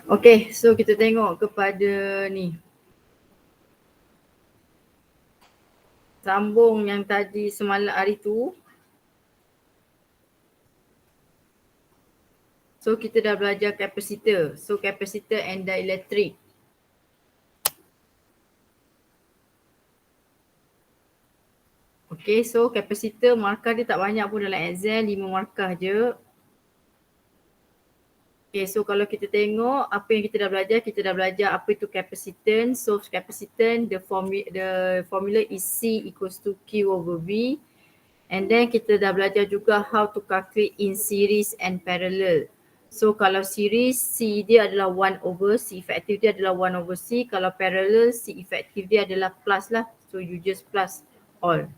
Okay, so kita tengok kepada ni. Sambung yang tadi semalam hari tu. So kita dah belajar capacitor. So capacitor and dielectric. Okay, so capacitor markah dia tak banyak pun dalam exam, 5 markah je. Okay, so kalau kita tengok apa yang kita dah belajar apa itu capacitance. So capacitance, the formula is C equals to Q over V. And then kita dah belajar juga how to calculate in series and parallel. So kalau series, C dia adalah 1 over, C effective dia adalah 1 over C. Kalau parallel, C effective dia adalah plus lah. So you just plus all.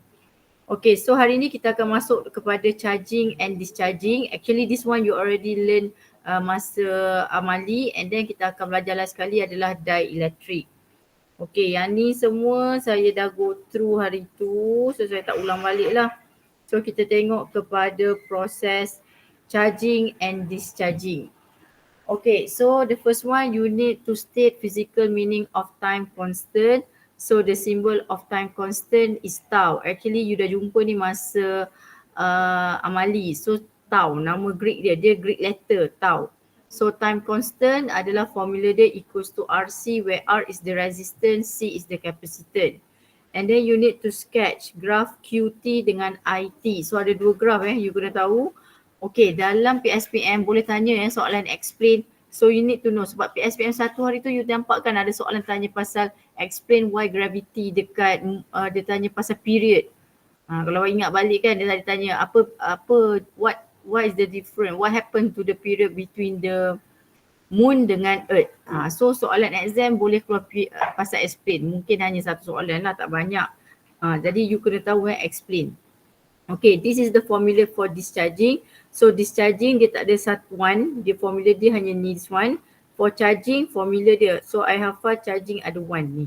Okay, so hari ni kita akan masuk kepada charging and discharging. Actually this one you already learn masa amali, and then kita akan belajar last sekali adalah dielectric. Okay, yang ni semua saya dah go through hari tu, so saya tak ulang balik lah. So kita tengok kepada proses charging and discharging. Okay, so the first one you need to state physical meaning of time constant. So the symbol of time constant is tau. Actually you dah jumpa ni masa amali. So tau, nama Greek dia Greek letter tau. So time constant adalah formula dia equals to RC, where R is the resistance, C is the capacitance. And then you need to sketch graph QT dengan IT. So ada dua graph you kena tahu. Okay, dalam PSPM boleh tanya soalan explain. So you need to know, sebab PSPM 1 hari tu you nampak kan ada soalan tanya pasal explain why gravity dekat dia tanya pasal period. Kalau ingat balik kan dia tanya what is the difference, what happened to the period between the moon dengan earth. So soalan exam boleh keluar pasal explain. Mungkin hanya satu soalan lah, tak banyak. Jadi you kena tahu explain. Okay, this is the formula for discharging. So discharging dia tak ada satuan, dia formula dia hanya ni this one. For charging formula dia, so I hafal charging ada one ni.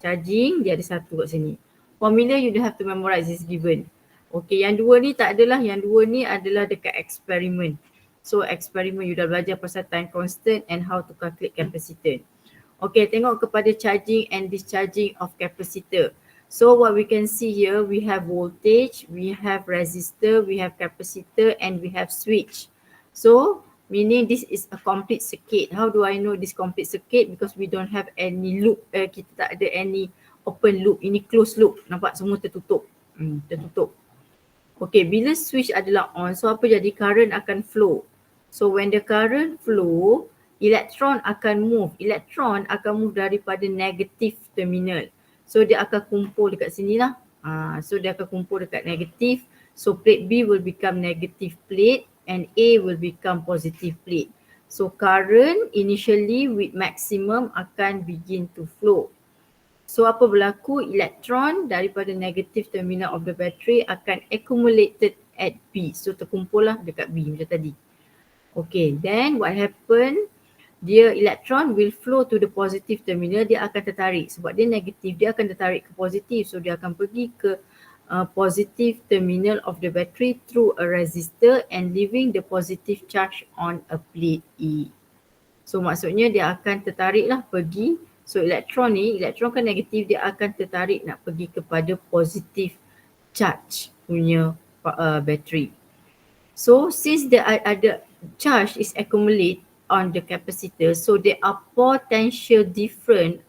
Charging dia ada satu kat sini. Formula you don't have to memorize, is given. Okay, yang dua ni tak adalah, yang dua ni adalah dekat eksperimen. So eksperimen you dah belajar pasal time constant and how to calculate capacitor. Okay, tengok kepada charging and discharging of capacitor. So what we can see here, we have voltage, we have resistor, we have capacitor, and we have switch. So meaning this is a complete circuit. How do I know this complete circuit? Because we don't have any loop, kita tak ada any open loop. Ini closed loop. Nampak semua tertutup. Tertutup. Okay, bila switch adalah on, so apa jadi? Current akan flow. So when the current flow, elektron akan move. Elektron akan move daripada negative terminal. So dia akan kumpul dekat sini lah. So dia akan kumpul dekat negatif. So plate B will become negative plate and A will become positive plate. So current initially with maximum akan begin to flow. So apa berlaku? Elektron daripada negative terminal of the battery akan accumulated at B. So terkumpul lah dekat B macam tadi. Okay, then what happen? Dia elektron will flow to the positive terminal, dia akan tertarik sebab dia negatif, dia akan tertarik ke positif. So dia akan pergi ke positive terminal of the battery through a resistor and leaving the positive charge on a plate E. So maksudnya dia akan tertarik lah pergi. So elektron ni, elektron kan negatif, dia akan tertarik nak pergi kepada positive charge punya battery. So since there ada charge is accumulate on the capacitor, so there are potential difference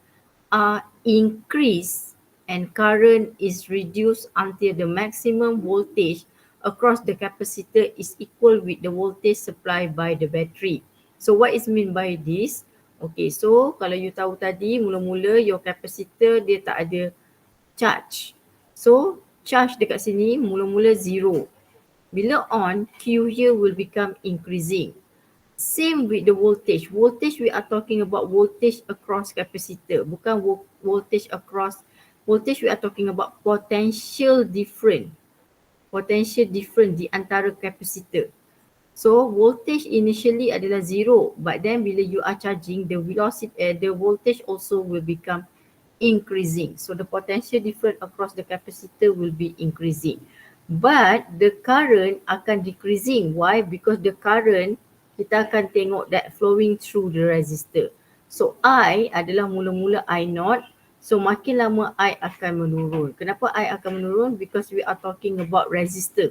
are increased and current is reduced until the maximum voltage across the capacitor is equal with the voltage supplied by the battery. So what is mean by this? Okay, so kalau you tahu tadi mula-mula your capacitor dia tak ada charge. So charge dekat sini mula-mula zero. Bila on, Q here will become increasing. Same with the voltage. Voltage we are talking about voltage across capacitor. Bukan voltage across. Voltage we are talking about potential difference. Potential difference di antara capacitor. So voltage initially adalah zero, but then bila you are charging, the velocity, the voltage also will become increasing. So the potential difference across the capacitor will be increasing. But the current akan decreasing. Why? Because the current kita akan tengok that flowing through the resistor. So I adalah mula-mula I0. So makin lama I akan menurun. Kenapa I akan menurun? Because we are talking about resistor.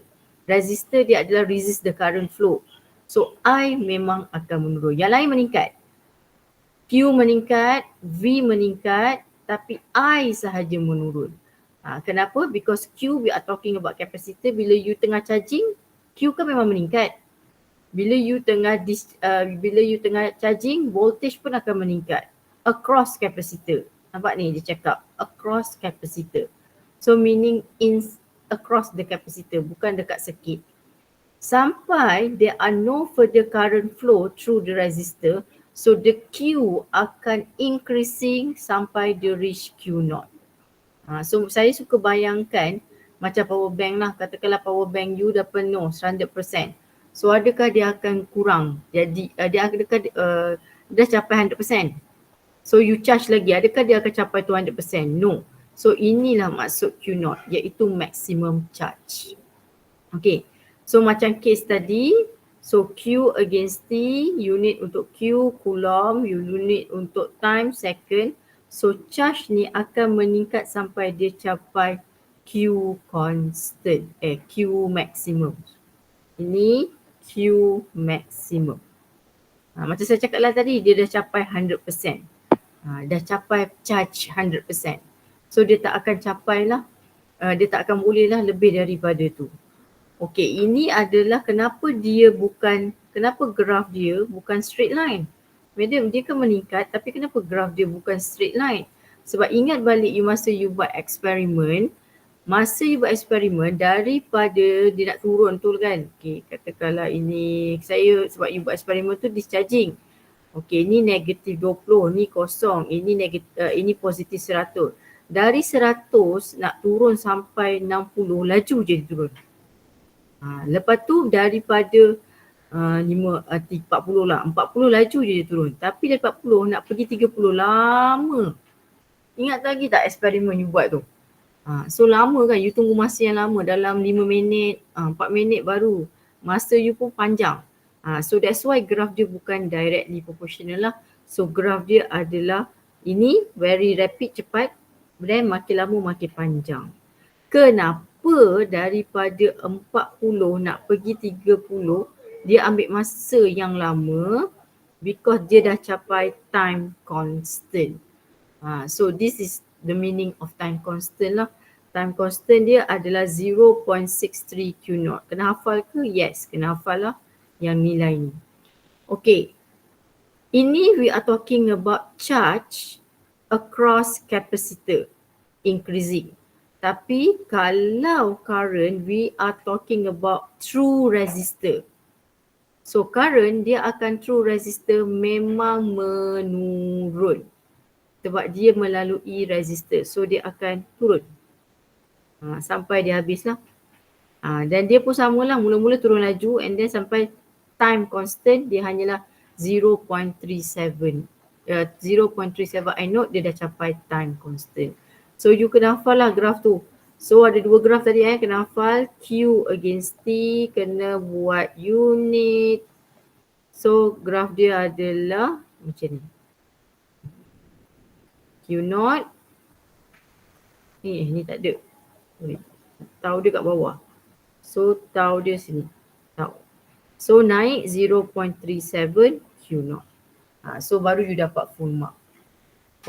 Resistor dia adalah resist the current flow. So I memang akan menurun. Yang lain meningkat. Q meningkat, V meningkat, tapi I sahaja menurun. Kenapa? Because Q, we are talking about capacitor. Bila you tengah charging, Q kan memang meningkat. Bila you tengah charging, voltage pun akan meningkat across capacitor. Nampak ni dia cakap across capacitor. So meaning across the capacitor, bukan dekat circuit. Sampai there are no further current flow through the resistor, so the Q akan increasing sampai dia reach Q0. So saya suka bayangkan macam power bank lah. Katakanlah power bank you dah penuh 100%. So adakah dia akan kurang? Jadi dia adakah dah capai 100%? So you charge lagi, adakah dia akan capai 200%? No. So inilah maksud Q0, iaitu maximum charge. Okay. So macam case tadi, so Q against T, unit untuk Q, coulomb, unit untuk time, second. So charge ni akan meningkat sampai dia capai Q constant, Q maximum. Ini Q maximum. Macam saya cakap lah tadi, dia dah capai 100%. Dah capai charge 100%. So dia tak akan capai lah, dia tak akan boleh lah lebih daripada tu. Okey, ini adalah kenapa graf dia bukan straight line. Madam, dia kan meningkat tapi kenapa graf dia bukan straight line? Sebab ingat balik masa you buat eksperimen, daripada dia nak turun tu kan. Okey, katakanlah ini saya sebab you buat eksperimen tu discharging. Okey, ni negatif 20, ni kosong, ini positif 100. Dari 100 nak turun sampai 60, laju je dia turun. Lepas tu daripada 40 lah, 40 laju je dia turun. Tapi dari 40 nak pergi 30 lama. Ingat lagi tak eksperimen you buat tu? So lama kan, you tunggu masa yang lama dalam 5 minit, 4 minit baru. Masa you pun panjang. So that's why graf dia bukan directly proportional lah. So graf dia adalah ini very rapid, cepat. Then makin lama makin panjang. Kenapa daripada 40 nak pergi 30 dia ambil masa yang lama? Because dia dah capai time constant. So this is the meaning of time constant lah. Time constant dia adalah 0.63 Q0. Kena hafal ke? Yes, kena hafal lah yang nilai ni. Okay. Ini we are talking about charge across capacitor increasing. Tapi kalau current, we are talking about through resistor. So current dia akan through resistor memang menurun. Sebab dia melalui resistor. So dia akan turun. Sampai dia habis lah. Dan dia pun samalah, mula-mula turun laju and then sampai time constant dia hanyalah 0.37. 0.37 I note dia dah capai time constant. So you kena hafal lah graf tu. So ada dua graf tadi kena hafal Q against T, kena buat unit. So graf dia adalah macam ni. Q0. Ni tak ada. Tau dia kat bawah. So tau dia sini. Tau. So naik 0.37 Q0. So baru you dapat full mark.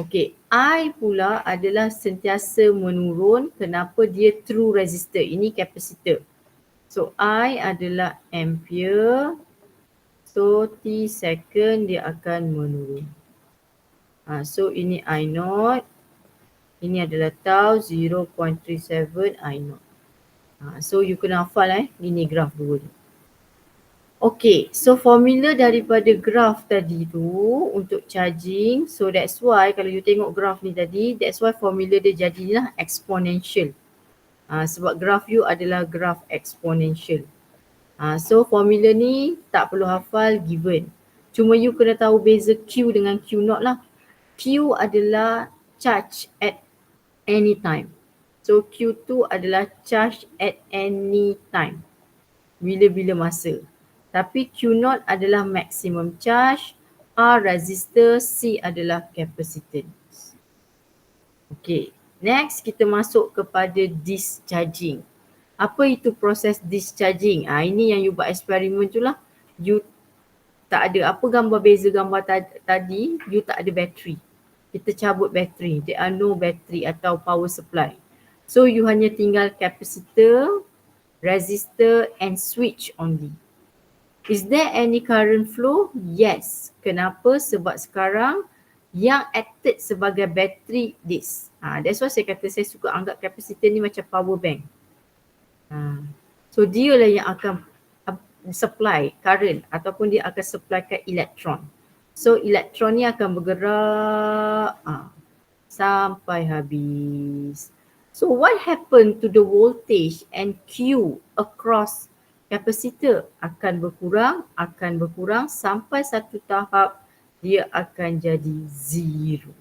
Okey, I pula adalah sentiasa menurun. Kenapa? Dia through resistor. Ini capacitor. So I adalah ampere. So T second dia akan menurun. So ini I0. Ini adalah tau 0.37 I0. So you kena hafal ini graf dua ni. Okay, so formula daripada graf tadi tu untuk charging. So that's why kalau you tengok graf ni tadi, that's why formula dia jadilah exponential. Sebab graf you adalah graf exponential. So formula ni tak perlu hafal, given. Cuma you kena tahu beza Q dengan Q0 lah. Q adalah charge at any time. So Q2 adalah charge at any time. Bila-bila masa. Tapi Q0 adalah maximum charge, R resistor, C adalah capacitance. Okay, next kita masuk kepada discharging. Apa itu proses discharging? Ini yang you buat eksperimen tu lah. You tak ada apa gambar beza gambar tadi, you tak ada bateri. Kita cabut bateri. There are no battery atau power supply. So you hanya tinggal capacitor, resistor and switch only. Is there any current flow? Yes. Kenapa? Sebab sekarang yang acted sebagai battery this. That's why saya kata saya suka anggap capacitor ni macam power bank. So dia lah yang akan supply current ataupun dia akan supplykan elektron. So elektron ni akan bergerak sampai habis. So what happened to the voltage and Q across capacitor? Akan berkurang sampai satu tahap dia akan jadi zero.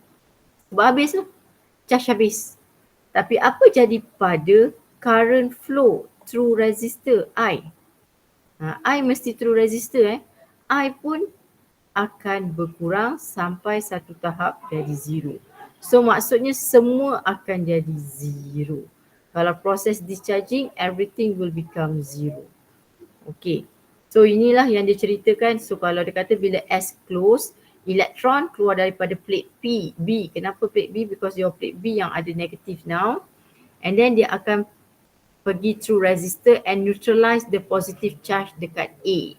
Sebab habis tu, charge habis. Tapi apa jadi pada current flow through resistor I? I mesti through resistor I pun akan berkurang sampai satu tahap jadi zero. So maksudnya semua akan jadi zero. Kalau proses discharging, everything will become zero. Okay. So inilah yang dia ceritakan. So kalau dia kata bila S close, elektron keluar daripada plate B. Kenapa plate B? Because your plate B yang ada negative now. And then dia akan pergi through resistor and neutralize the positive charge dekat A.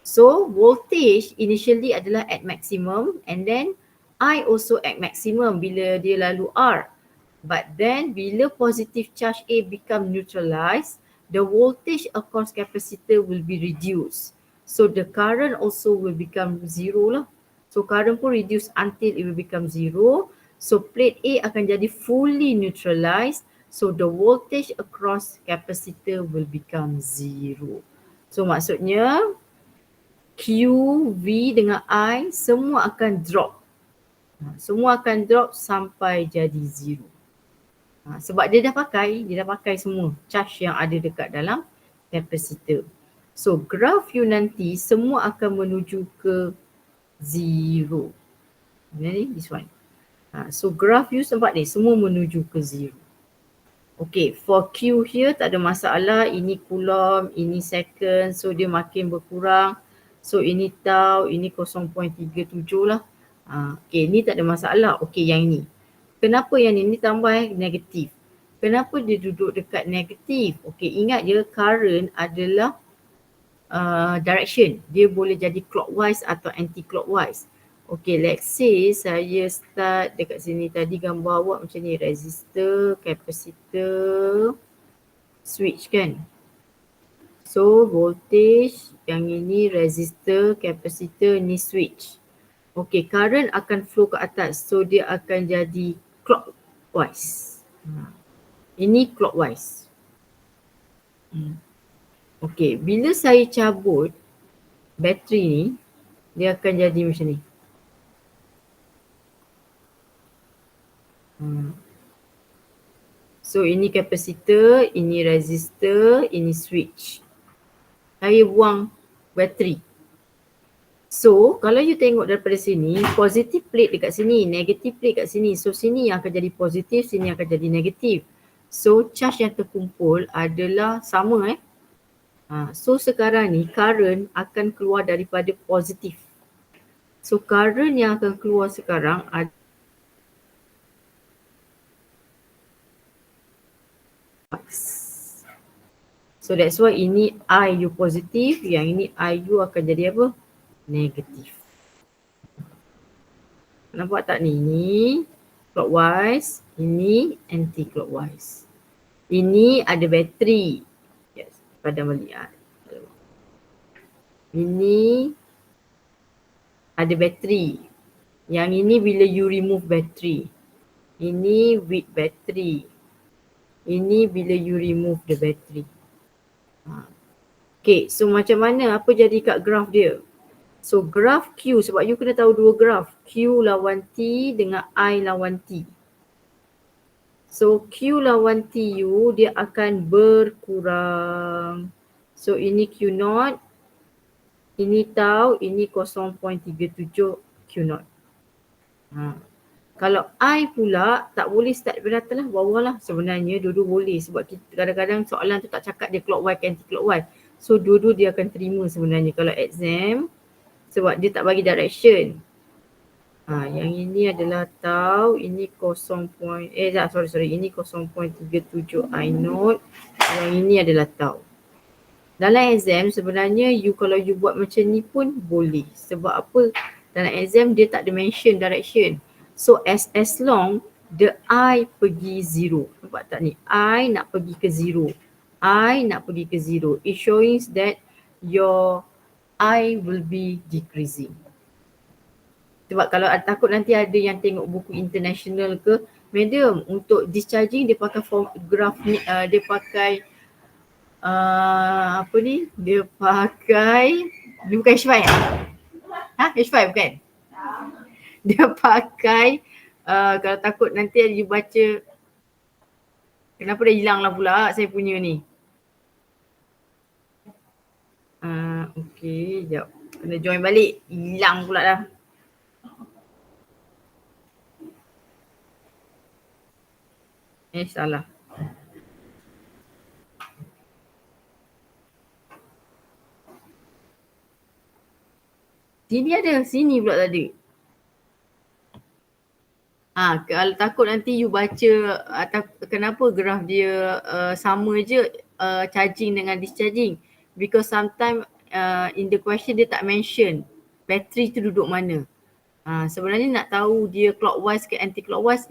So voltage initially adalah at maximum and then I also at maximum bila dia lalu R. But then bila positive charge A become neutralized, the voltage across capacitor will be reduced. So the current also will become zero lah. So current pun reduce until it will become zero. So plate A akan jadi fully neutralized. So the voltage across capacitor will become zero. So maksudnya Q, V dengan I semua akan drop. Semua akan drop sampai jadi zero. Sebab dia dah pakai semua charge yang ada dekat dalam capacitor. So graph you nanti semua akan menuju ke zero. Ini this one. So graph you sempat ni semua menuju ke zero. Okay, for Q here tak ada masalah. Ini coulomb, ini second. So dia makin berkurang. So ini tau, ini 0.37 lah. Okay, ni tak ada masalah. Okay, yang ini. Kenapa yang ini tambah negatif? Kenapa dia duduk dekat negatif? Okay, ingat je current adalah direction. Dia boleh jadi clockwise atau anti-clockwise. Okay, let's say saya start dekat sini tadi gambar awak macam ni. Resistor, capacitor, switch kan. So voltage yang ini resistor, capacitor, ni switch. Okay, current akan flow ke atas. So dia akan jadi clockwise. Ini clockwise. Okay, bila saya cabut bateri ni, dia akan jadi macam ni. So ini capacitor, ini resistor, ini switch. Saya buang bateri. So kalau you tengok daripada sini, positive plate dekat sini, negative plate kat sini. So sini yang akan jadi positif, sini akan jadi negatif. So charge yang terkumpul adalah sama So sekarang ni current akan keluar daripada positif. So current yang akan keluar sekarang adalah so that's why ini IU positif, yang ini IU akan jadi apa? Negatif. Nampak tak ni? Ini clockwise, ini anti-clockwise. Ini ada bateri. Yes, padam balik. Ini ada bateri. Yang ini bila you remove bateri. Ini with bateri. Ini bila you remove the battery. Okay, so macam mana? Apa jadi kat graf dia? So graf Q, sebab you kena tahu dua graf. Q lawan T dengan I lawan T. So Q lawan TU dia akan berkurang. So ini Q0, Ini tau, ini 0.37 Q0. Kalau I pula tak boleh start daripada atas lah, bawah lah. Sebenarnya dua-dua boleh sebab kita, kadang-kadang soalan tu tak cakap dia clockwise ke anti-clockwise. So dua-dua dia akan terima sebenarnya kalau exam sebab dia tak bagi direction. Yang ini adalah tau, ini ini 0.37 I note. Yang ini adalah tau. Dalam exam sebenarnya kalau you buat macam ni pun boleh. Sebab apa? Dalam exam dia tak ada mention direction. So as long the I pergi zero. Nampak tak ni? I nak pergi ke zero. I nak pergi ke zero. It shows that your I will be decreasing. Sebab kalau takut nanti ada yang tengok buku international ke, madam untuk discharging dia pakai graph ni, dia pakai apa ni? Dia pakai, dia bukan H5 H5 bukan? Dia pakai kalau takut nanti you baca, kenapa dah hilang lah pula saya punya ni. Okay, sekejap. Kena join balik. Hilang pula dah. Salah. Sini ada, sini pula tak ada. Kalau takut nanti you baca kenapa graf dia sama je charging dengan discharging. Because sometimes in the question dia tak mention battery tu duduk mana. Sebenarnya nak tahu dia clockwise ke anti-clockwise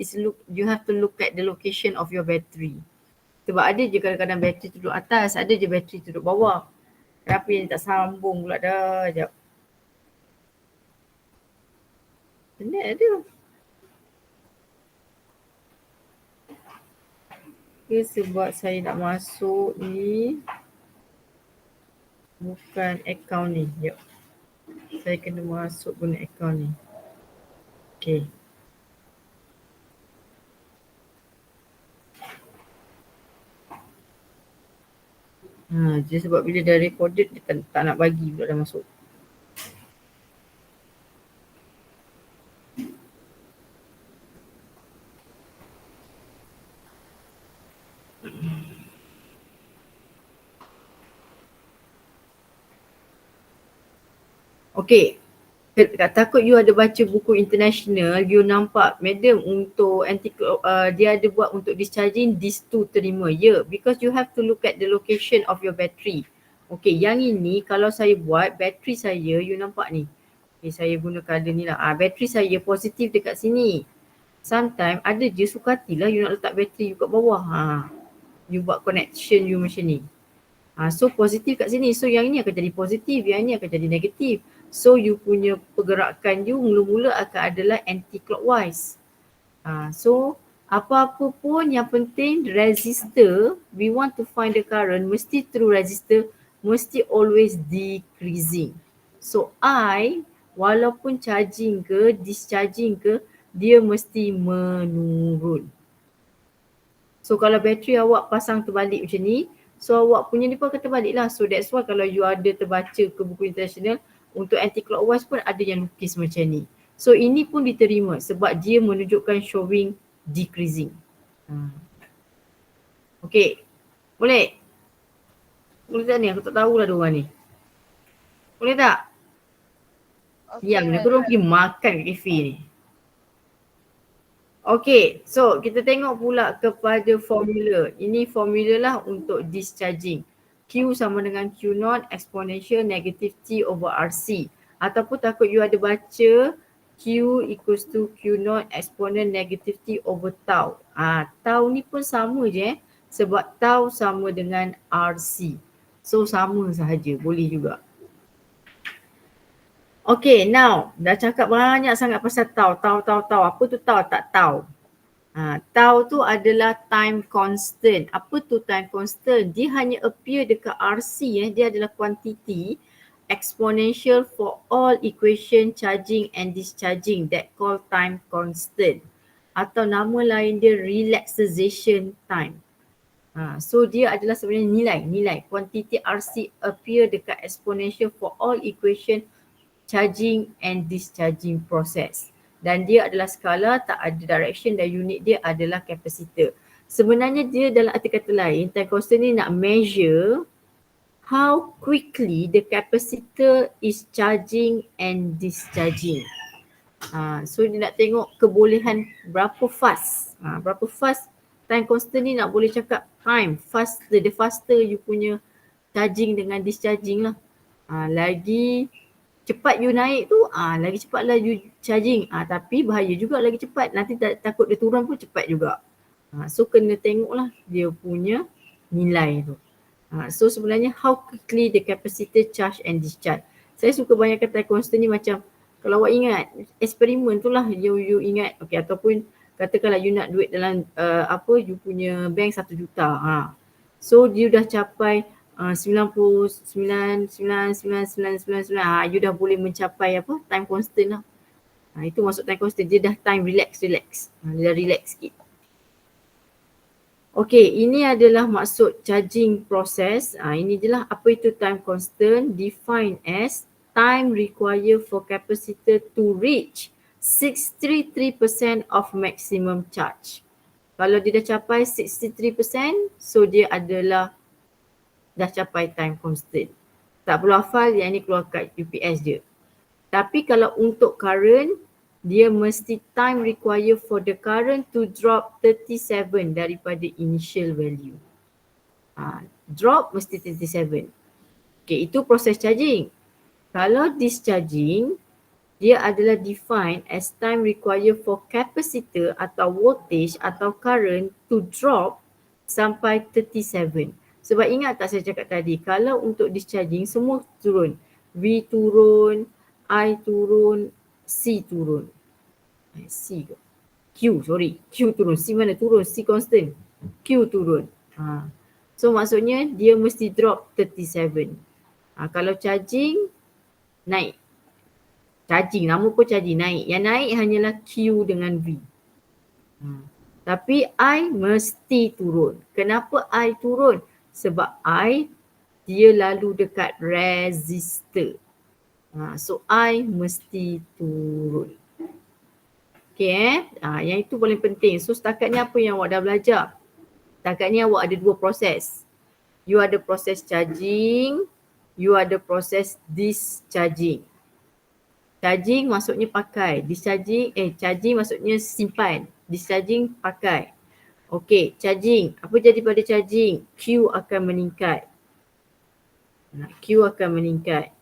you have to look at the location of your battery. Sebab ada je kadang-kadang battery tu duduk atas, ada je battery tu duduk bawah. Kenapa yang tak sambung pula dah? Sekejap. Benar ada. Sebab saya nak masuk ni bukan account ni. Sekejap. Saya kena masuk guna account ni. Okay. Dia sebab bila dah recorded dia tak nak bagi pula dah masuk. Okay. Takut you ada baca buku international, you nampak madam untuk dia ada buat untuk discharging these two terima. Because you have to look at the location of your battery. Okay, yang ini kalau saya buat battery saya, you nampak ni. Okay, saya guna colour ni lah. Battery saya positif dekat sini. Sometimes ada je sukatilah you nak letak battery you kat bawah. You buat connection you macam ni. So positif kat sini. So yang ini akan jadi positif, yang ini akan jadi negatif. So you punya pergerakan you mula-mula akan adalah anti-clockwise. So apa-apa pun yang penting resistor, we want to find the current, mesti through resistor, mesti always decreasing. So I walaupun charging ke, discharging ke, dia mesti menurun. So kalau bateri awak pasang terbalik macam ni, so awak punya ni pun akan terbalik lah. So that's why kalau you ada terbaca ke buku international, untuk anti-clockwise pun ada yang lukis macam ni. So ini pun diterima sebab dia menunjukkan showing decreasing. Okay. Boleh? Boleh tak ni? Aku tak tahulah diorang ni. Boleh tak? Diam ni, aku orang pergi makan kat kafe ni. Okay, so kita tengok pula kepada formula. Ini formula lah untuk discharging. Q sama dengan Q0 exponential negative T over RC. Ataupun takut you ada baca Q equals to Q0 exponent negative T over tau. Tau ni pun sama je sebab tau sama dengan RC. So sama sahaja, boleh juga. Okay, now dah cakap banyak sangat pasal tau. Apa tu tau? Tak tahu. Tau tu adalah time constant. Apa tu time constant? Dia hanya appear dekat RC. Dia adalah quantity exponential for all equation charging and discharging that call time constant. Atau nama lain dia relaxation time. So dia adalah sebenarnya nilai. Quantity RC appear dekat exponential for all equation charging and discharging process. Dan dia adalah skala, tak ada direction dan unit dia adalah capacitor. Sebenarnya dia dalam arti kata lain, time constant ni nak measure how quickly the capacitor is charging and discharging. So dia nak tengok kebolehan berapa fast. Berapa fast time constant ni nak boleh cakap time faster, the faster you punya charging dengan discharging lah. Lagi cepat you naik tu, lagi cepatlah you charging. Tapi bahaya juga lagi cepat. Nanti takut dia turun pun cepat juga. So kena tengoklah dia punya nilai tu. So sebenarnya how quickly the capacitor charge and discharge. Saya suka banyakkan time constant ni macam kalau awak ingat eksperimen tu lah you ingat. Okay, ataupun katakanlah you nak duit dalam you punya bank 1 juta. So you dah capai 99,99999. You dah boleh mencapai time constant lah. Itu maksud time constant. Dia dah time relax. Dia dah relax sikit. Okay, ini adalah maksud charging process. Ini je lah apa itu time constant, defined as time required for capacitor to reach 63% of maximum charge. Kalau dia dah capai 63%, so dia adalah dah capai time constant. Tak perlu hafal, yang ni keluar kat UPS je. Tapi kalau untuk current, dia mesti time required for the current to drop 37 daripada initial value. Drop mesti 37. Okay, itu proses charging. Kalau discharging, dia adalah defined as time required for capacitor atau voltage atau current to drop sampai 37. Sebab ingat tak saya cakap tadi, kalau untuk discharging semua turun. V turun, I turun, C turun. C ke? Q turun. C mana turun? C constant. Q turun. So maksudnya dia mesti drop 37. Kalau charging, naik. Charging, nama pun charging, naik. Yang naik hanyalah Q dengan V. Tapi I mesti turun. Kenapa I turun? Sebab I, dia lalu dekat resistor. So I mesti turun. Okay yang itu paling penting. So setakat ni apa yang awak dah belajar? Setakat ni awak ada 2 proses. You ada proses charging, you ada proses discharging. Charging maksudnya pakai, charging maksudnya simpan, discharging pakai. Okay, charging. Apa jadi pada charging? Q akan meningkat. Q akan meningkat.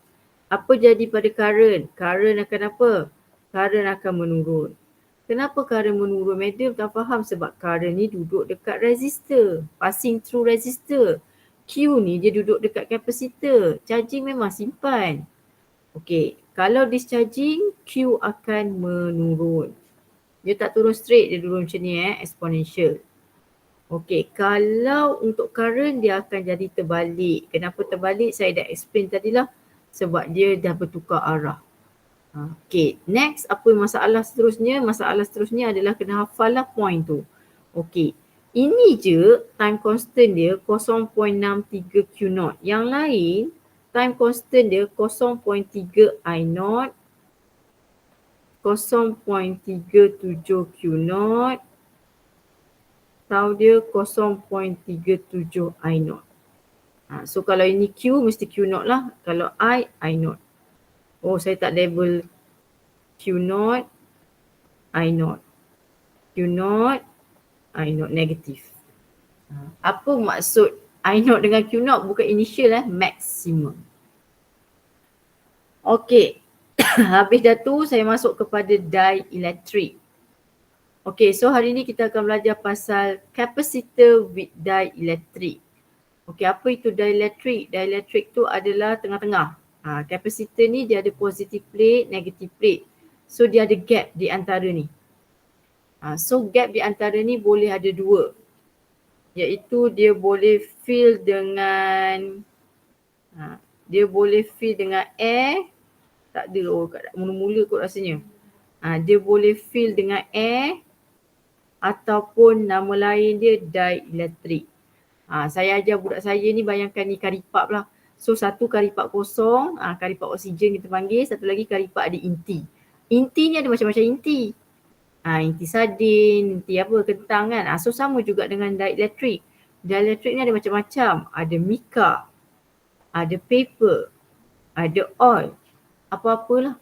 Apa jadi pada current? Current akan apa? Current akan menurun. Kenapa current menurun? Madam tak faham sebab current ni duduk dekat resistor. Passing through resistor. Q ni dia duduk dekat capacitor. Charging memang simpan. Okay, kalau discharging, Q akan menurun. Dia tak turun straight, dia turun macam ni exponential. Okay, kalau untuk current dia akan jadi terbalik. Kenapa terbalik? Saya dah explain tadilah. Sebab dia dah bertukar arah. Okay, next apa masalah seterusnya? Masalah seterusnya adalah kena hafal lah point tu. Okay, ini je time constant dia 0.63 Q0. Yang lain time constant dia 0.3 I0, 0.37 Q0, atau dia 0.37 I0. So kalau ini Q mesti Q0 lah. Kalau I0. Oh, saya tak label Q0, I0. Q0, I0 negatif. Apa maksud I0 dengan Q0? Bukan initial maximum. Okey. Habis dah tu saya masuk kepada dielectric. Okey, so hari ni kita akan belajar pasal capacitor with dielectric. Okey, apa itu dielectric? Dielectric tu adalah tengah-tengah. Capacitor ni dia ada positive plate, negative plate. So dia ada gap di antara ni. So gap di antara ni boleh ada 2. Iaitu dia boleh fill dengan air. Tak ada mula-mula kot rasanya. Dia boleh fill dengan air ataupun nama lain dia dielectric. Saya ajar budak saya ni, bayangkan ni karipap lah. So satu karipap kosong, karipap oksigen kita panggil, satu lagi karipap ada inti. Inti ni ada macam-macam inti. Inti sardin, inti apa, kentang kan. So sama juga dengan dielectric. Dielectric ni ada macam-macam. Ada mica, ada paper, ada oil, apa-apalah.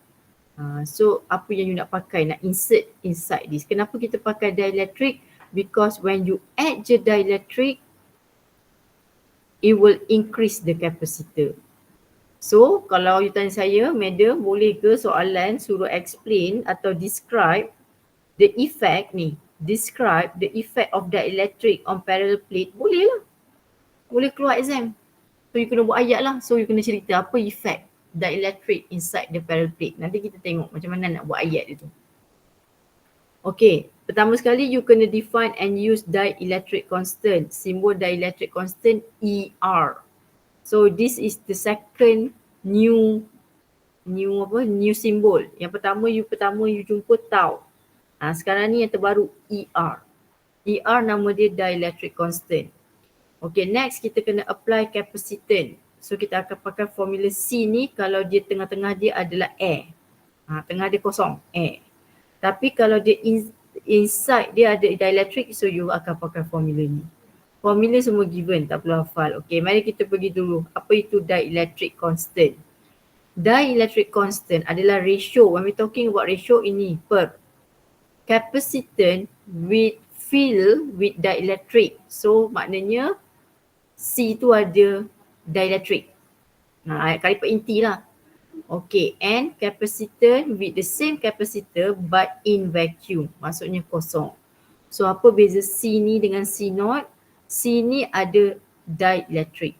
So apa yang you nak pakai, nak insert inside this. Kenapa kita pakai dielectric? Because when you add je dielectric, it will increase the capacitor. So kalau you tanya saya, madam boleh ke soalan suruh explain atau describe the effect ni, describe the effect of dielectric on parallel plate, boleh lah. Boleh keluar exam. So you kena buat ayat lah. So you kena cerita apa effect dielectric inside the parallel plate. Nanti kita tengok macam mana nak buat ayat itu. Okay, pertama sekali you kena define and use dielectric constant. Simbol dielectric constant ER. So this is the second new simbol. Yang pertama you jumpa tau. Sekarang ni yang terbaru ER. ER nama dia dielectric constant. Okay, next kita kena apply capacitance. So kita akan pakai formula C ni kalau dia tengah-tengah dia adalah air. Tengah dia kosong, air. Tapi kalau dia inside dia ada dielectric, so you akan pakai formula ni. Formula semua given, tak perlu hafal. Okay, mari kita pergi dulu. Apa itu dielectric constant? Dielectric constant adalah ratio. When we talking about ratio ini per capacitance with field with dielectric. So maknanya C tu ada dielectric. Kalipat inti lah. Okay, and capacitor with the same capacitor but in vacuum. Maksudnya kosong. So apa beza C ni dengan C naught? C ni ada dielectric.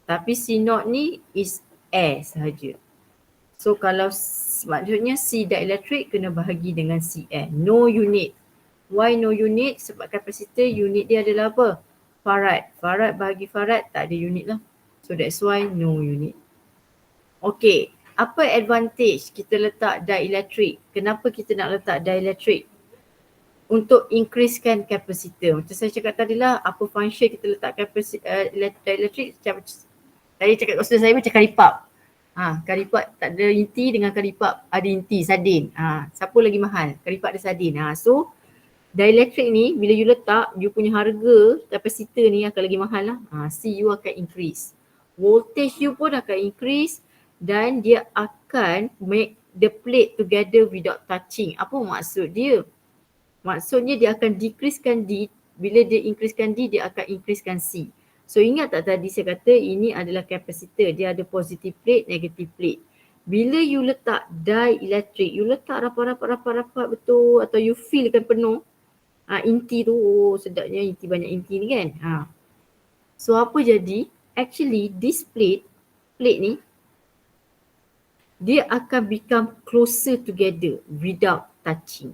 Tapi C naught ni is air sahaja. So kalau maksudnya C dielectric kena bahagi dengan C air. No unit. Why no unit? Sebab capacitor unit dia adalah apa? Farad. Farad bahagi farad tak ada unit lah. So that's why no unit. Okay, apa advantage kita letak dielectric? Kenapa kita nak letak dielectric? Untuk increasekan capacitor. Macam saya cakap tadi lah, apa function kita letak dielectric? Tadi cakap saya macam karipap. Karipap tak ada inti dengan karipap ada inti, sardin. Siapa lagi mahal? Karipap ada sardin. So dielectric ni bila you letak, you punya harga capacitor ni akan lagi mahal lah. C you akan increase. Voltage you pun akan increase dan dia akan make the plate together without touching. Apa maksud dia? Maksudnya dia akan decreasekan D. Bila dia increasekan D, dia akan increasekan C. So ingat tak tadi saya kata ini adalah capacitor. Dia ada positive plate, negative plate. Bila you letak dielectric, you letak rapat-rapat betul atau you fillkan penuh. Inti tu, sedapnya inti, banyak inti ni kan. So apa jadi? Actually this plate ni, dia akan become closer together without touching.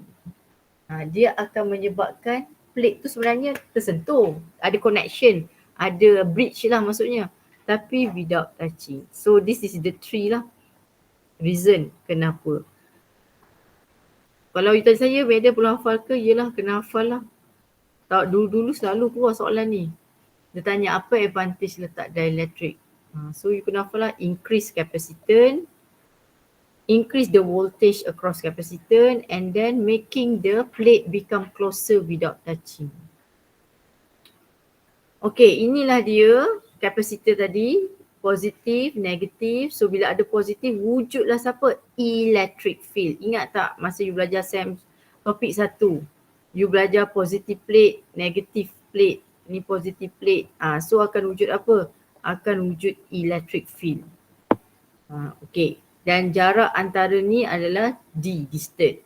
Dia akan menyebabkan plate tu sebenarnya tersentuh. Ada connection, ada bridge lah maksudnya. Tapi without touching. So this is the three lah reason kenapa. Kalau you tanya saya, whether perlu hafal ke? Yelah, kena hafal lah. Dulu selalu keluar soalan ni. Dia tanya apa advantage letak dielectric. So you kena hafal lah, increase capacitance, increase the voltage across capacitance and then making the plate become closer without touching. Okay, inilah dia capacitor tadi. Positif, negatif. So bila ada positif, wujudlah siapa? Electric field. Ingat tak masa you belajar SEM topik 1? You belajar positive plate, negative plate. Ni positive plate. So akan wujud apa? Akan wujud electric field. Okay. Dan jarak antara ni adalah D, distance.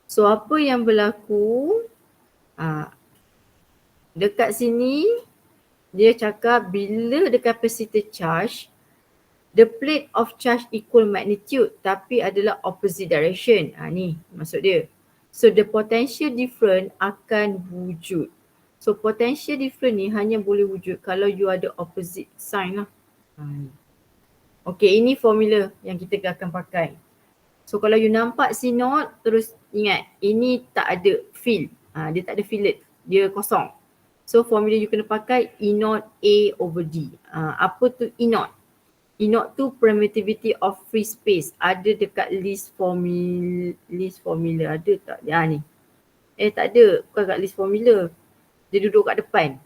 So apa yang berlaku? Dekat sini, dia cakap bila the capacitor charge, the plate of charge equal magnitude tapi adalah opposite direction. Ni maksud dia. So the potential difference akan wujud. So potential difference ni hanya boleh wujud kalau you ada opposite sign lah. Okay, ini formula yang kita akan pakai. So kalau you nampak C naught, terus ingat ini tak ada field. Dia tak ada fillet, dia kosong. So formula you kena pakai E naught A over D. Apa tu E naught? E naught tu permittivity of free space. Ada dekat list formula ada tak? Ya ni. Tak ada. Bukan kat list formula. Dia duduk kat depan.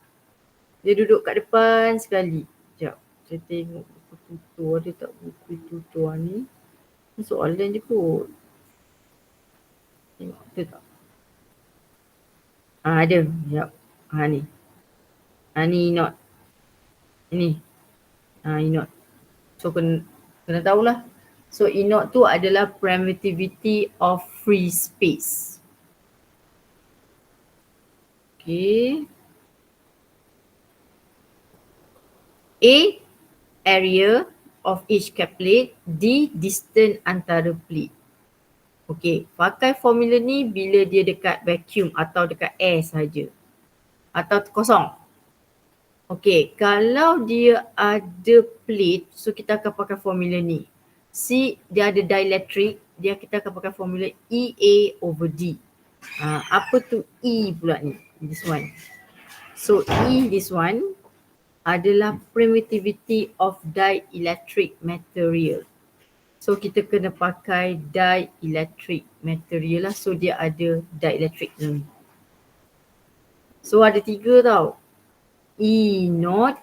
Dia duduk kat depan sekali. Sekejap. Saya tengok buku tutor. Ada tak buku tutor ni? Soalan je kot. Tengok ada tak? Ada. Sekejap. Ni. Ni E naught. Ini. E naught. So kena tahulah. So E naught tu adalah permittivity of free space. Okay. A, area of each cap plate. D, distance antara plate. Okay, pakai formula ni bila dia dekat vacuum atau dekat air saja. Atau kosong. Okay, kalau dia ada plate, so kita akan pakai formula ni. C, dia ada dielectric, kita akan pakai formula EA over D. Apa tu E pula ni? This one. So E, this one adalah permittivity of dielectric material. So kita kena pakai dielectric material lah. So dia ada dielectric ni. So ada 3 tau. E naught,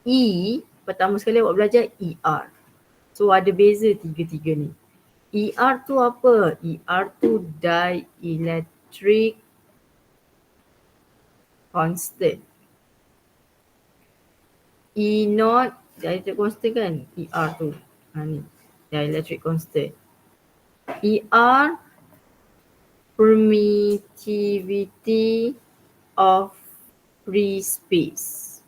E, pertama sekali awak belajar ER. So ada beza 3 ni. ER tu apa? ER tu dielectric constant. E naught, dielectric constant kan? ER tu. Ni, dielectric constant. ER, permittivity of free space.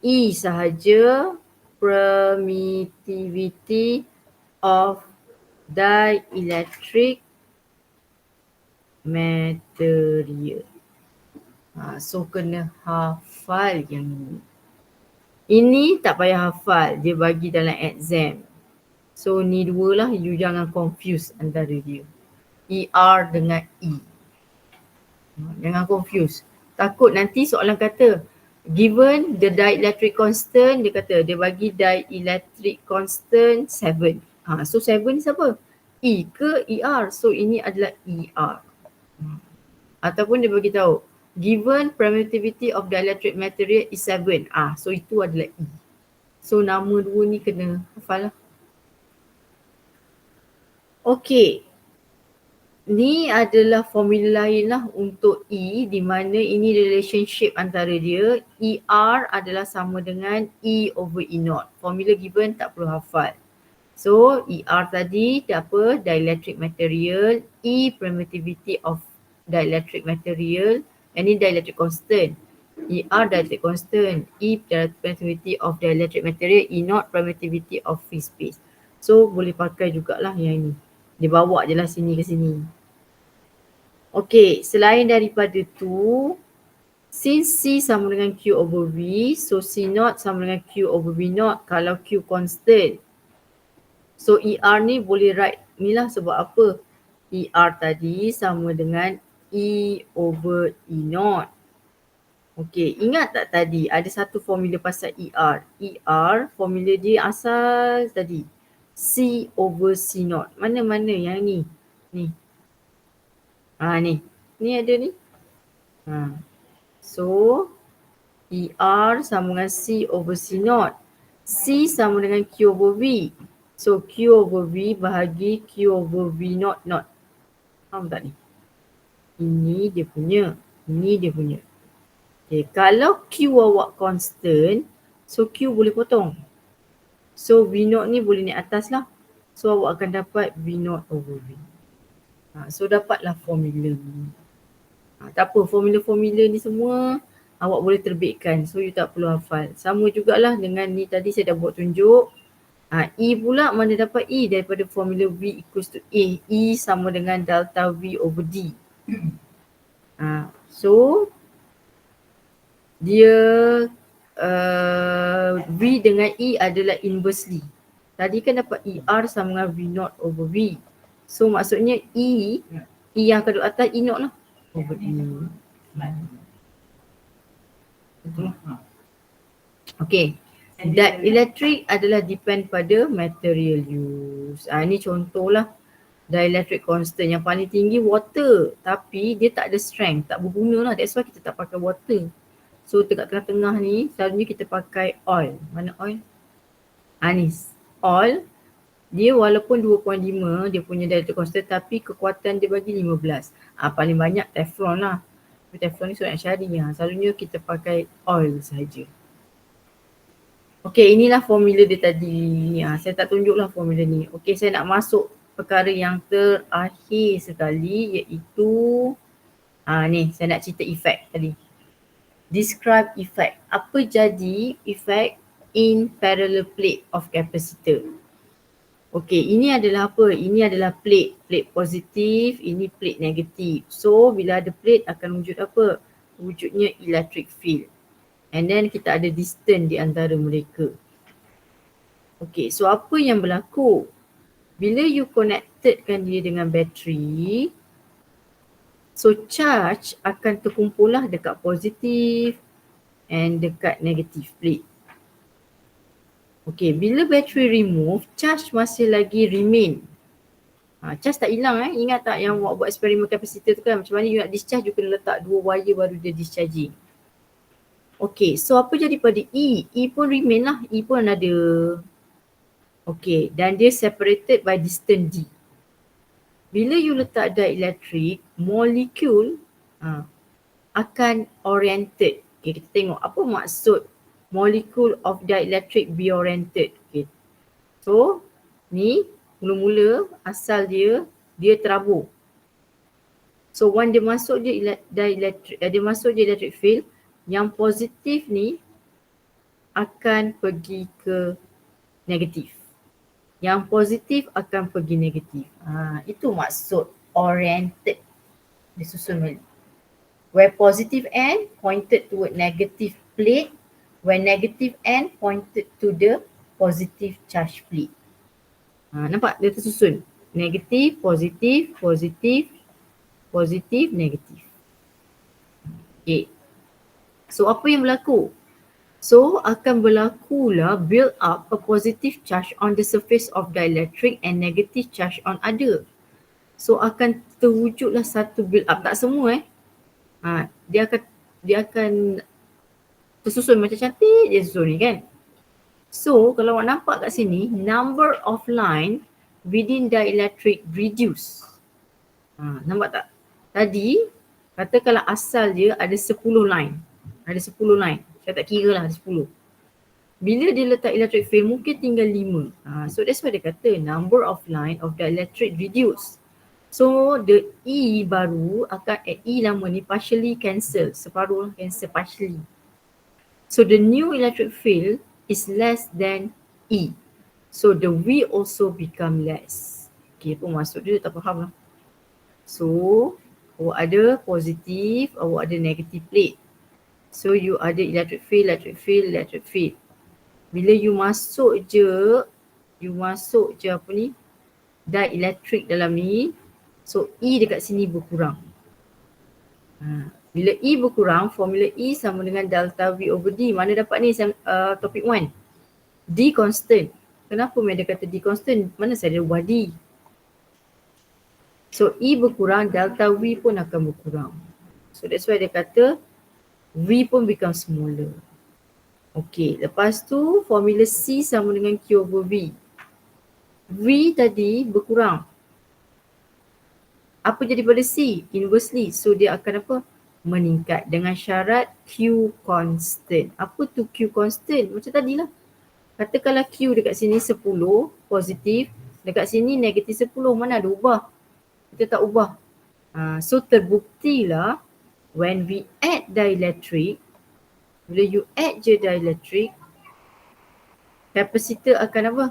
E sahaja, permittivity of dielectric material. So kena hafal yang ni. Ini tak payah hafal, dia bagi dalam exam. So ni 2 lah, you jangan confuse antara dia. ER dengan E. Jangan confuse. Takut nanti soalan kata, given the dielectric constant, dia kata dia bagi dielectric constant 7. So 7 ni siapa? E ke ER? So ini adalah ER. Ataupun dia bagi tahu, given permittivity of dielectric material is 7. So itu adalah E. So nama 2 ni kena hafal lah. Okay. Ni adalah formula lain lah untuk E, di mana ini relationship antara dia. ER adalah sama dengan E over E naught. Formula given tak perlu hafal. So ER tadi apa? Dielectric material. E, permittivity of dielectric material. Ini dielectric constant. ER dielectric constant. E, permittivity of dielectric material. E naught, permittivity of free space. So boleh pakai jugalah yang ini. Dia bawa je lah sini ke sini. Okay, selain daripada tu, since C sama dengan Q over V, so C naught sama dengan Q over V naught kalau Q constant. So ER ni boleh write ni lah sebab apa? ER tadi sama dengan E over E naught. Okay, ingat tak tadi ada satu formula pasal ER. ER, formula dia asal tadi. C over C naught. Mana-mana yang ni? Ni. Ni. Ni ada ni. So, ER sama dengan C over C naught. C sama dengan Q over V. So, Q over V bahagi Q over V naught naught. Faham tak ni? Ini dia punya. Ini dia punya. Okay, kalau Q awak constant, so Q boleh potong. So V naught ni boleh naik atas lah. So awak akan dapat V naught over V. So dapatlah formula ni. Tak apa, formula-formula ni semua awak boleh terbitkan. So you tak perlu hafal. Sama jugalah dengan ni tadi saya dah buat tunjuk. E pula mana dapat E daripada formula V equals to A. E sama dengan delta V over D. So dia V dengan E adalah inversely. Tadi kan dapat ER sama dengan V naught over V. So maksudnya E yang kedua atas E naught lah over E. Okay. Dielectric adalah depend pada material use. Ni contohlah. Dielectric constant yang paling tinggi water, tapi dia tak ada strength, tak berguna lah. That's why kita tak pakai water. So dekat tengah-tengah ni selalunya kita pakai oil. Mana oil? Ni oil. Dia walaupun 2.5 dia punya dielectric constant, tapi kekuatan dia bagi 15. Paling banyak Teflon lah. Tapi Teflon ni surat syari. Selalunya kita pakai oil saja. Okay, inilah formula dia tadi. Saya tak tunjuklah formula ni. Okay, saya nak masuk perkara yang terakhir sekali, iaitu ni saya nak cerita effect tadi. Describe effect. Apa jadi effect in parallel plate of capacitor? Okay, ini adalah apa? Ini adalah plate. Plate positif, ini plate negatif. So, bila ada plate akan wujud apa? Wujudnya electric field. And then kita ada distance di antara mereka. Okay, so apa yang berlaku? Bila you connectedkan dia dengan bateri, so charge akan terkumpul lah dekat positif and dekat negatif plate. Okay, bila bateri remove, charge masih lagi remain. Charge tak hilang Ingat tak yang buat eksperimen capacitor tu kan? Macam mana you nak discharge, you kena letak 2 wire baru dia discharging. Okay, so apa jadi pada E? E pun remain lah, E pun ada. Okay, dan dia separated by distance D. Bila you letak dielectric, molekul akan oriented. Okay, kita tengok apa maksud molecule of dielectric be oriented. Okay. So, ni mula-mula asal dia terabur. So, when dia masuk dia electric field, yang positif ni akan pergi ke negatif. Yang positif akan pergi negatif. Itu maksud oriented. Disusun balik. Where positive end pointed toward negative plate, where negative end pointed to the positive charge plate. Nampak dia tersusun. Negatif, positif, positif, positif, negatif. Okay. So apa yang berlaku? So akan berlakulah build up a positive charge on the surface of dielectric and negative charge on other. So akan terwujudlah satu build up. Tak semua Dia akan tersusun macam cantik dia susun ni kan. So kalau awak nampak kat sini, number of line within dielectric reduce. Nampak tak? Tadi katakanlah asal dia ada 10 line. Ada 10 line. Saya tak kira lah ada 10. Bila dia letak electric field mungkin tinggal 5. So that's why dia kata number of line of dielectric reduce. So the E baru akan E lama ni partially cancel. Separuh cancel partially. So the new electric field is less than E. So the V also become less. Okay, apa maksud dia tak faham lah. So awak ada positif, awak ada negative plate. So you ada electric field, electric field, electric field. Bila you masuk je apa ni, dielectric dalam ni, so E dekat sini berkurang. Bila E berkurang, formula E sama dengan delta V over D. Mana dapat ni topik 1? D constant. Kenapa Meda kata D constant? Mana saya ada ubah D? So E berkurang, delta V pun akan berkurang. So that's why dia kata V pun become smaller. Okay, lepas tu formula C sama dengan Q over V. V tadi berkurang. Apa jadi pada C? Inversely. So dia akan apa? Meningkat dengan syarat Q constant. Apa tu Q constant? Macam tadilah. Katakanlah Q dekat sini 10 positif, dekat sini negatif 10, mana ada ubah? Kita tak ubah. So terbuktilah when we add dielectric, bila you add je dielectric, capacitor akan apa?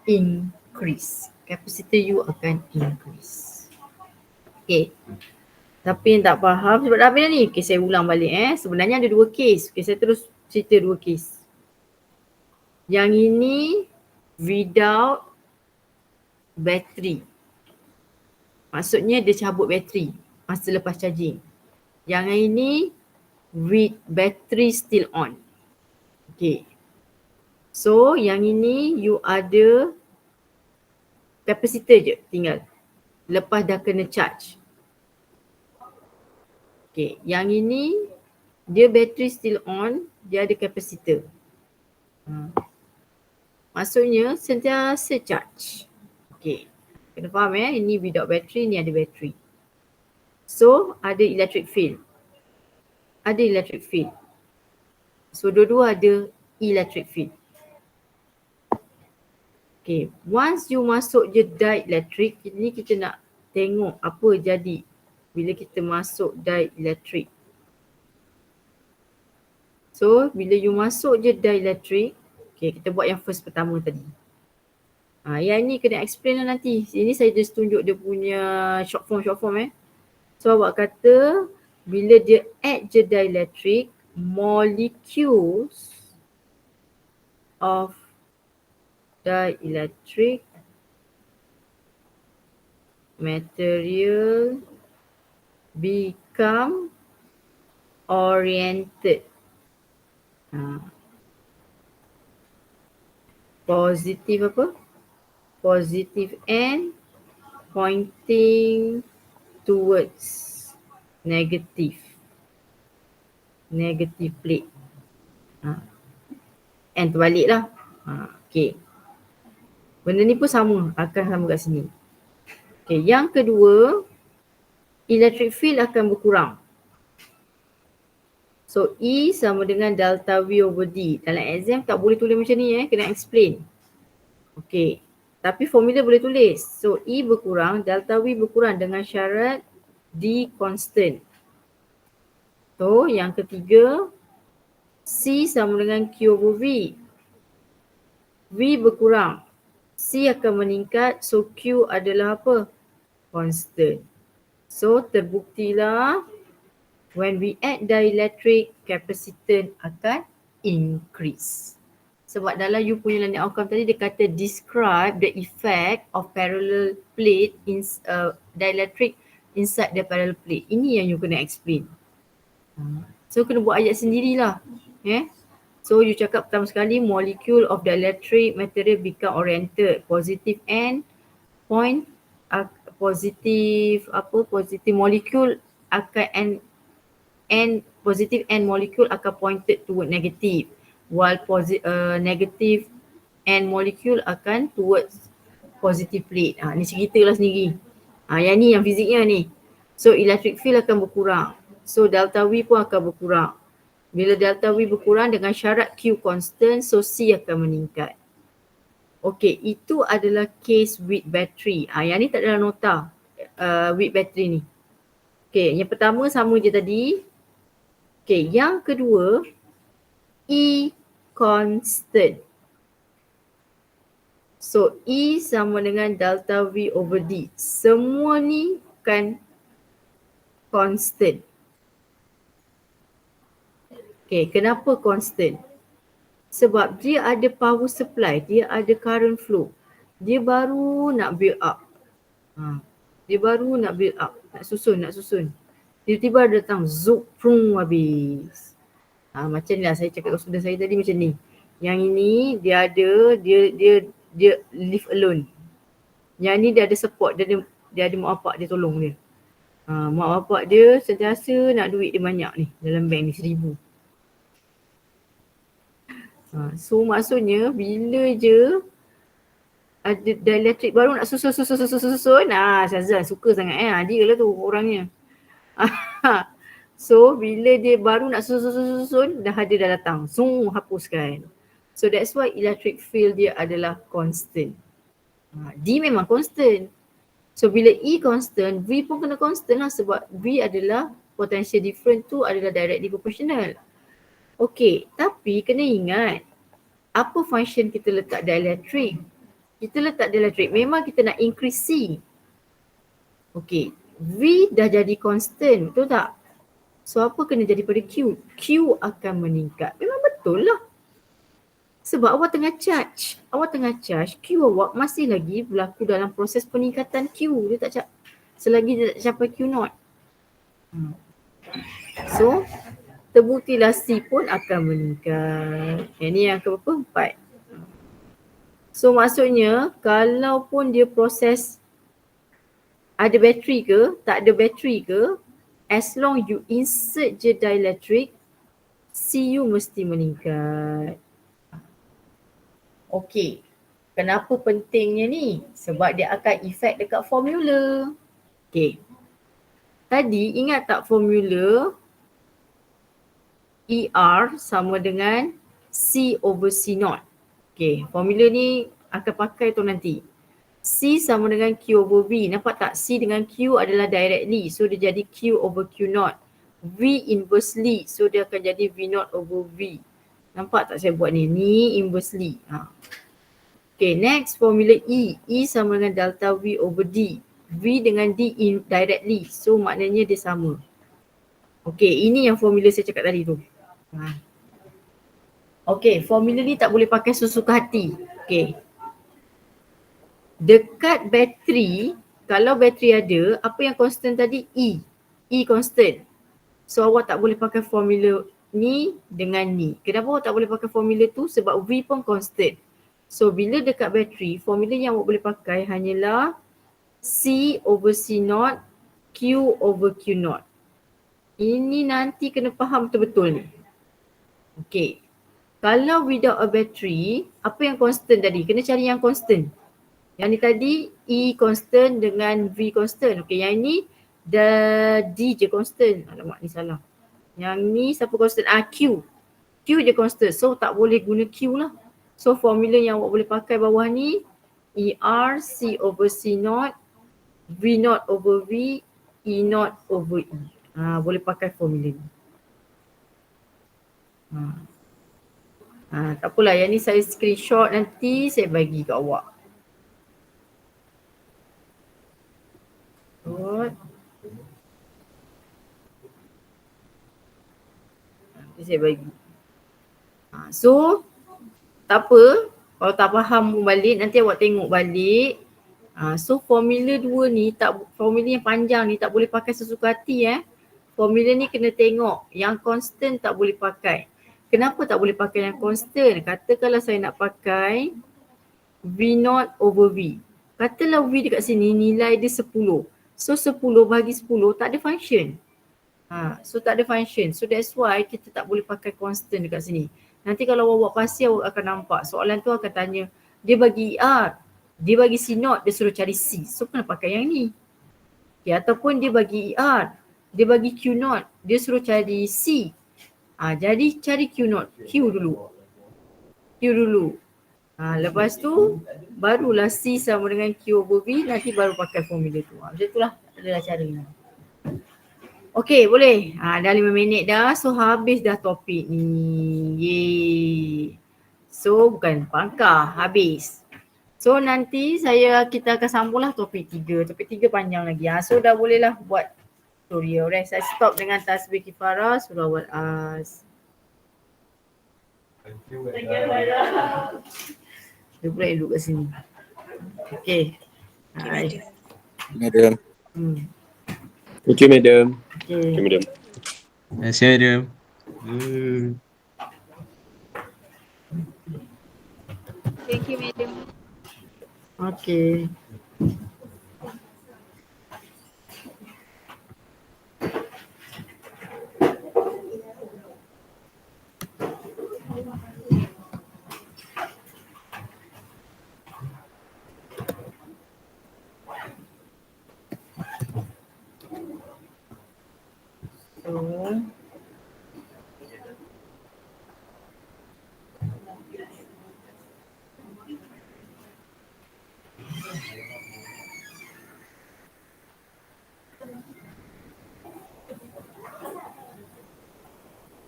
Increase. Capacitor you akan increase. Okay. Tapi yang tak faham sebab dah habis dah ni. Okay, saya ulang balik Sebenarnya ada 2 case. Okay, saya terus cerita 2 case. Yang ini without battery. Maksudnya dia cabut bateri masa lepas charging. Yang ini with battery still on. Okay. So yang ini you ada capacitor je tinggal. Lepas dah kena charge. Okay. Yang ini dia battery still on, dia ada capacitor. Maksudnya sentiasa charge. Okay. Kena faham ini without battery, ni ada battery. So ada electric field. Ada electric field. So dua-dua ada electric field. Okay, once you masuk je dielectric, ni kita nak tengok apa jadi bila kita masuk dielectric. So bila you masuk je dielectric, okay, kita buat yang first pertama tadi. Yang ni kena explain lah nanti. Ini saya just tunjuk dia punya short form. So awak kata bila dia add je dielectric, molecules of dielectric material become oriented. Positive apa? Positive N pointing towards negative plate. N terbalik lah. Okay. Benda ni pun sama, akan sama kat sini. Okay, yang kedua, electric field akan berkurang. So E sama dengan delta V over D. Dalam exam tak boleh tulis macam ni kena explain. Okay, tapi formula boleh tulis. So E berkurang, delta V berkurang dengan syarat D constant. So yang ketiga, C sama dengan Q over V. V berkurang, C akan meningkat, so Q adalah apa? Constant. So terbuktilah when we add dielectric, capacitance akan increase. Sebab dalam you punya learning outcome tadi dia kata describe the effect of parallel plate in dielectric inside the parallel plate. Ini yang you kena explain. So kena buat ayat sendirilah. So you cakap pertama sekali molecule of dielectric material become oriented. Positive N point positive molecule akan positive N molecule akan pointed toward negative, while negative N molecule akan towards positive plate. Ni ceritalah sendiri. Yang ni yang fiziknya ni. So electric field akan berkurang. So delta V pun akan berkurang. Bila delta V berkurang dengan syarat Q constant, so C akan meningkat. Okay, itu adalah case with battery. Yang ni tak dalam nota with battery ni. Okay, yang pertama sama je tadi. Okay, yang kedua E constant. So E sama dengan delta V over D. Semua ni kan constant. Okay, kenapa constant? Sebab dia ada power supply, dia ada current flow. Dia baru nak build up. Nak susun. Tiba-tiba ada datang, zup, prung, habis. Macam ni lah saya cakap dengan student saya tadi macam ni. Yang ini dia live alone. Yang ni dia ada support, dia ada mak bapak dia tolong dia. Mak bapak dia sentiasa nak duit dia banyak ni dalam bank ni 1,000. So maksudnya bila je ada dielectric baru nak susun. Syazan suka sangat dia lah tu orangnya. So bila dia baru nak susun dah datang. Hapuskan. So that's why electric field dia adalah constant. D memang constant. So bila E constant, V pun kena constant lah sebab V adalah potential difference tu adalah directly proportional. Okay, tapi kena ingat apa function kita letak dielectric. Kita letak dielectric memang kita nak increase C. Okay, V dah jadi constant, betul tak? So apa kena jadi pada Q? Q akan meningkat. Memang betul lah. Sebab awak tengah charge. Q awak masih lagi berlaku dalam proses peningkatan Q. Dia tak selagi dia tak capai Q0. So terbuktilah C pun akan meningkat. Ini yang keberapa? 4. So maksudnya kalaupun dia proses ada bateri ke, tak ada bateri ke, as long you insert je dielectric, CU mesti meningkat. Okey. Kenapa pentingnya ni? Sebab dia akan efek dekat formula. Okey. Tadi ingat tak formula ER sama dengan C over C naught. Okey, formula ni akan pakai tu nanti. C sama dengan Q over V. Nampak tak? C dengan Q adalah directly. So dia jadi Q over Q naught. V inversely. So dia akan jadi V naught over V. Nampak tak saya buat ni? Ni inversely. Okay, next formula E. E sama dengan delta V over D. V dengan D indirectly. So maknanya dia sama. Okay, ini yang formula saya cakap tadi tu. Okay, formula ni tak boleh pakai sesuka hati. Okay. Dekat bateri, kalau bateri ada, apa yang constant tadi? E. E constant. So awak tak boleh pakai formula ni dengan ni. Kenapa awak tak boleh pakai formula tu? Sebab V pun constant. So bila dekat bateri, formula yang awak boleh pakai hanyalah C over C naught, Q over Q naught. Ini nanti kena faham betul-betul ni. Okay. Kalau without a battery, apa yang constant tadi? Kena cari yang constant. Yang ni tadi E constant dengan V constant. Okay, yang ni D je constant. Alamak ni salah. Yang ni siapa constant? Q. Q je constant. So tak boleh guna Q lah. So formula yang awak boleh pakai bawah ni ER C over C naught, V naught over V, E naught over E. Boleh pakai formula ni. Tak apalah, yang ni saya screenshot nanti saya bagi kat awak. Nanti saya bagi. So, tak apa. Kalau tak faham pun balik, nanti awak tengok balik. So, formula 2 ni, formula yang panjang ni tak boleh pakai sesuka hati. Formula ni kena tengok. Yang constant tak boleh pakai. Kenapa tak boleh pakai yang constant? Katakanlah saya nak pakai V0 over V. Katalah V dekat sini nilai dia 10. So 10 bagi 10 tak ada function. So tak ada function. So that's why kita tak boleh pakai constant dekat sini. Nanti kalau awak buat pasti awak akan nampak soalan tu akan tanya dia bagi ER, dia bagi C0, dia suruh cari C. So kena pakai yang ni. Okay, ataupun dia bagi ER, dia bagi Q0, dia suruh cari C. Jadi cari Q0, Q dulu. Lepas tu barulah C sama dengan Q over V, nanti baru pakai formula tu. Macam itulah adalah caranya. Okey, boleh. Dah 5 minit dah. So habis dah topik ni. Yeay. So bukan pangkah, habis. So nanti kita akan sambunglah topik 3. Topik 3 panjang lagi. So dah bolehlah buat tutorial. Alright, saya stop dengan tasbih kifarah surah wal-as. Thank you, Madam. Dia pula duduk kat sini. Okay. Hai. Madam. Thank you, Madam. Okay. Thank you, Madam. Terima kasih, Madam. Thank you, Madam. Okay.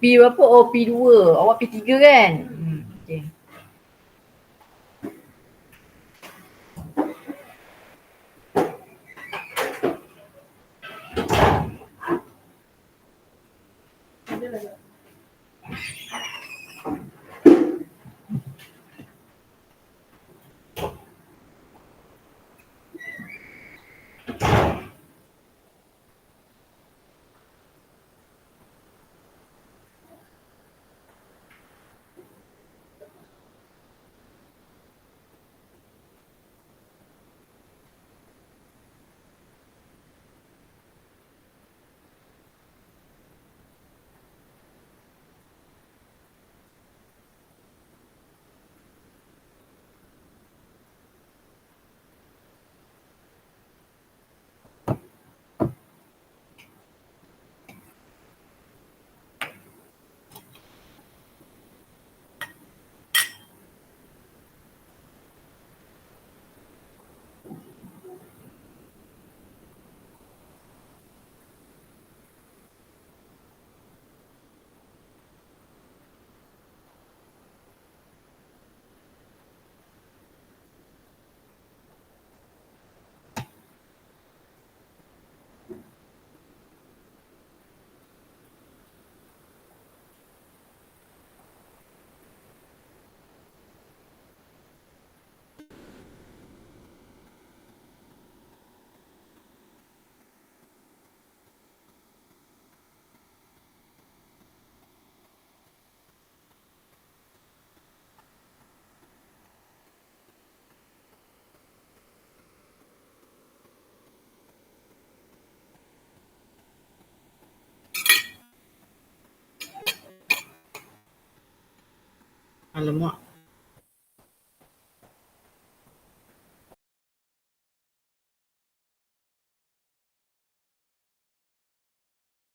P berapa? Oh, P2. Awak P3 kan? Okay. Alamak.